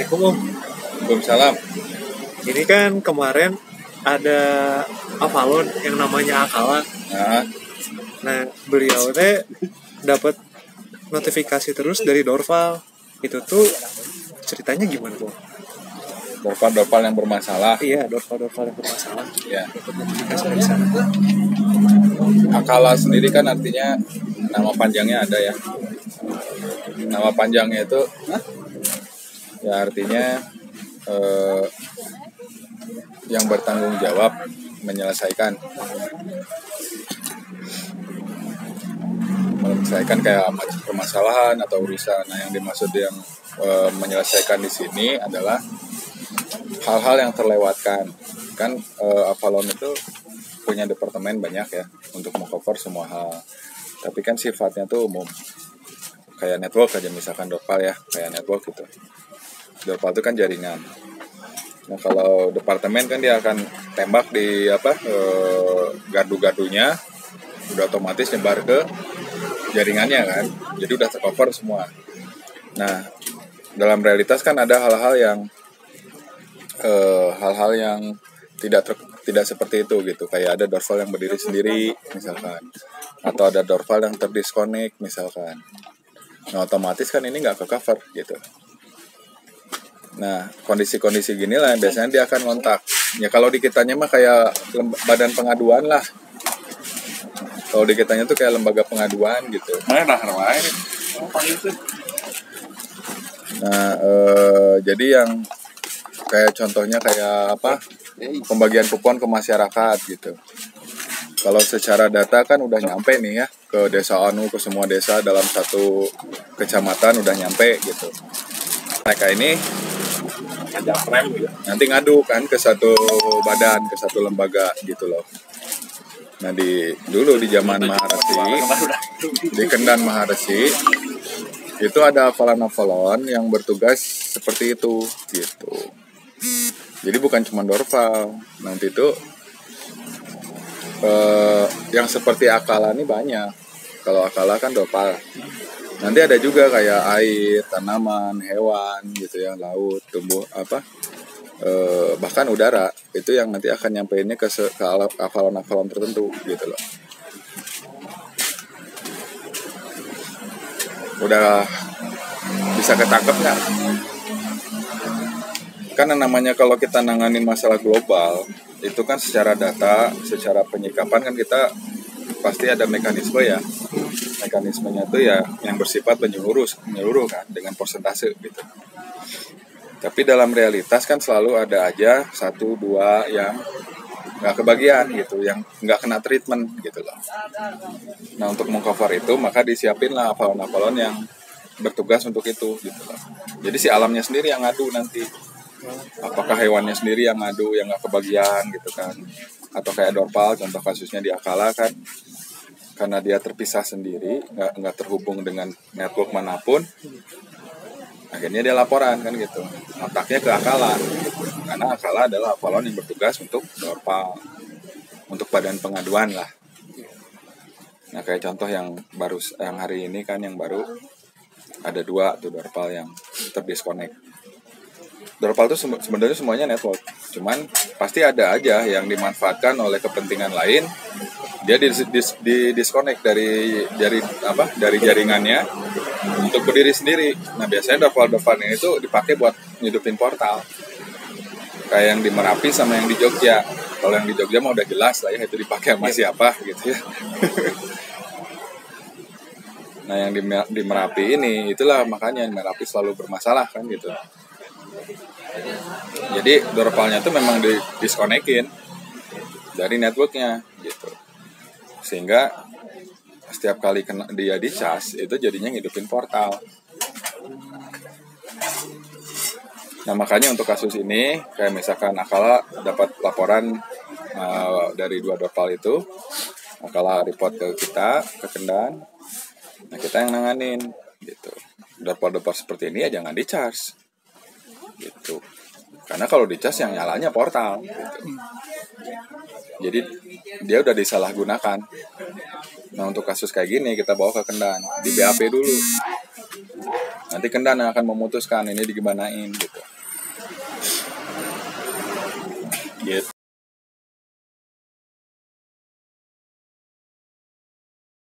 Assalamualaikum Om. Waalaikumsalam. Ini kan kemarin ada Avalon yang namanya Akala. Nah, beliau teh dapat notifikasi terus dari Dorval. Itu tuh ceritanya gimana, Bang? Dorval yang bermasalah. Iya, Dorval yang bermasalah. Ya. Dapat notifikasi dari sana. Akala sendiri kan artinya nama panjangnya ada ya. Nama panjangnya itu ya artinya yang bertanggung jawab menyelesaikan kayak permasalahan atau urusan. Nah, yang dimaksud yang menyelesaikan di sini adalah hal-hal yang terlewatkan. Kan Avalon itu punya departemen banyak ya untuk mengcover semua hal. Tapi kan sifatnya tuh umum. Kayak network aja misalkan Dorval ya, kayak network gitu. Dorval itu kan jaringan. Nah, kalau departemen kan dia akan tembak di gardu-gardunya, udah otomatis nyebar ke jaringannya kan. Jadi udah tercover semua. Nah, dalam realitas kan ada hal-hal yang tidak seperti itu gitu. Kayak ada Dorval yang berdiri sendiri misalkan, atau ada Dorval yang terdisconnect misalkan. Nah, otomatis kan ini nggak ke cover gitu. Nah, kondisi-kondisi gini lah biasanya dia akan ngontak. Ya kalau di kitanya mah kayak badan pengaduan lah. Kalau di kitanya tuh kayak lembaga pengaduan gitu. Nah, jadi yang kayak contohnya kayak pembagian kupon ke masyarakat gitu. Kalau secara data kan udah nyampe nih ya ke desa Anu, ke semua desa dalam satu kecamatan udah nyampe gitu. Mereka ini nanti ngadu kan ke satu badan, ke satu lembaga gitu loh. Nah dulu di zaman Maharesi, di Kendan Maharesi itu ada Avalon yang bertugas seperti itu gitu. Jadi bukan cuma Dorval, nanti itu yang seperti Akala ini banyak. Kalau Akala kan Dorval. Nanti ada juga kayak air, tanaman, hewan gitu ya, laut, tumbuh bahkan udara. Itu yang nanti akan nyampeinnya ke Avalon tertentu gitu loh. Udah bisa ketangkep nggak? Kan namanya kalau kita nanganin masalah global itu kan secara data, secara penyikapan kan kita pasti ada mekanisme ya. Mekanismenya itu ya yang bersifat menyeluruh kan dengan persentase gitu. Tapi dalam realitas kan selalu ada aja 1-2 yang nggak kebagian gitu, yang nggak kena treatment gitu loh. Nah, untuk mengcover itu maka disiapin lah Avalon yang bertugas untuk itu gitu loh. Jadi si alamnya sendiri yang ngadu nanti. Apakah hewannya sendiri yang ngadu, yang nggak kebagian gitu kan. Atau kayak Dorval, contoh kasusnya di Akala kan. Karena dia terpisah sendiri, nggak terhubung dengan network manapun. Akhirnya dia laporan kan gitu. Kontaknya ke Akala. Karena Akala adalah Avalon yang bertugas untuk Dorval. Untuk badan pengaduan lah. Nah kayak contoh yang hari ini kan yang baru ada 2 tuh Dorval yang terdisconnect. Dorval itu sebenarnya semuanya network, cuman pasti ada aja yang dimanfaatkan oleh kepentingan lain. Dia disconnect dari jaringannya untuk berdiri sendiri. Nah biasanya Dorval ini tuh dipakai buat ngidupin portal. Kayak yang di Merapi sama yang di Jogja. Kalau yang di Jogja mah udah jelas lah ya itu dipakai sama siapa gitu ya. Nah yang di Merapi ini itulah makanya Merapi selalu bermasalah kan gitu. Jadi Dorvalnya tuh memang disconnectin dari networknya gitu, sehingga setiap kali dia dicas itu jadinya ngidupin portal. Nah makanya untuk kasus ini kayak misalkan Akala dapat laporan dari 2 Dorval itu, Akala report ke kita ke Kendan, nah kita yang nanganin gitu. Dorval seperti ini ya jangan dicas gitu. Karena kalau dicas yang nyalanya portal gitu. Jadi dia udah disalahgunakan. Nah untuk kasus kayak gini kita bawa ke Kendan, di BAP dulu. Nanti Kendan akan memutuskan ini digimanain gitu. gitu.